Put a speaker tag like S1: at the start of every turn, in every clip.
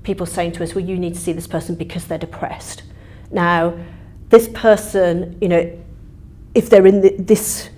S1: people saying to us, well, you need to see this person because they're depressed. Now, this person, you know, if they're in this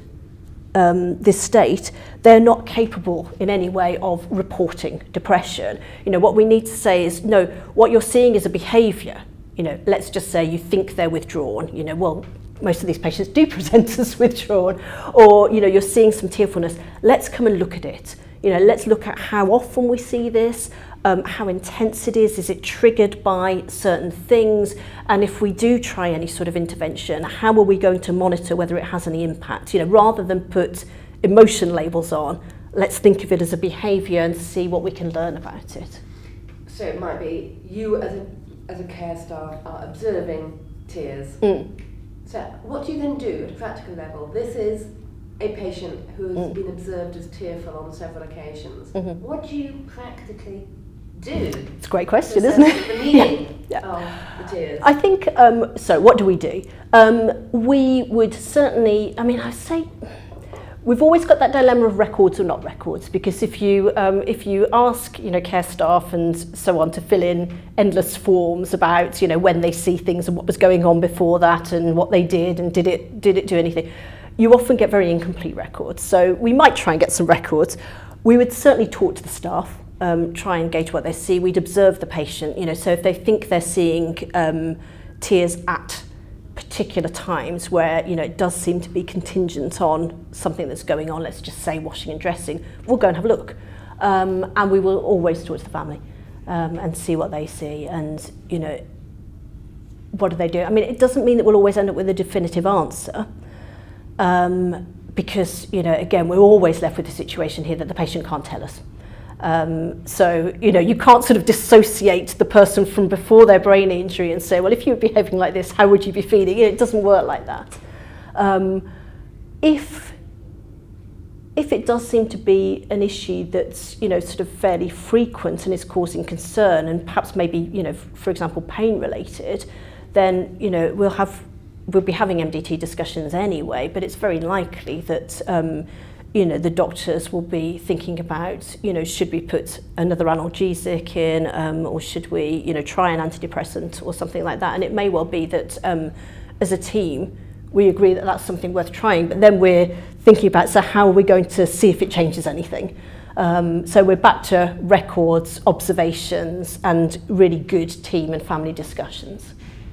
S1: state, they're not capable in any way of reporting depression. You know, what we need to say is, no, what you're seeing is a behaviour. You know, let's just say you think they're withdrawn. You know, well, most of these patients do present as withdrawn. Or, you know, you're seeing some tearfulness. Let's come and look at it. You know, let's look at how often we see this, how intense it is it triggered by certain things, and if we do try any sort of intervention, how are we going to monitor whether it has any impact? You know, rather than put emotion labels on, let's think of it as a behaviour and see what we can learn about it.
S2: So it might be you as a care staff are observing tears. So what do you then do at a practical level? This is a patient who has been observed as tearful on several occasions. What do you practically do?
S1: It's a great question, isn't it?
S2: The meaning of the tears.
S1: I think, so what do? We would certainly, I mean, I say, we've always got that dilemma of records or not records, because if you ask, you know, care staff and so on to fill in endless forms about, you know, when they see things and what was going on before that and what they did and did it do anything, you often get very incomplete records. So we might try and get some records. We would certainly talk to the staff, try and gauge what they see. We'd observe the patient, you know, so if they think they're seeing tears at particular times where, you know, it does seem to be contingent on something that's going on, let's just say washing and dressing, we'll go and have a look. And we will always talk to the family and see what they see and, you know, what do they do? I mean, it doesn't mean that we'll always end up with a definitive answer. Because, you know, again, we're always left with the situation here that the patient can't tell us. So, you know, you can't sort of dissociate the person from before their brain injury and say, well, if you were behaving like this, how would you be feeling? You know, it doesn't work like that. If it does seem to be an issue that's, you know, sort of fairly frequent and is causing concern and perhaps maybe, you know, for example, pain related, then, you know, we'll be having MDT discussions anyway, but it's very likely that, you know, the doctors will be thinking about, you know, should we put another analgesic in, or should we, you know, try an antidepressant or something like that. And it may well be that as a team, we agree that that's something worth trying, but then we're thinking about, so how are we going to see if it changes anything? So we're back to records, observations, and really good team and family discussions.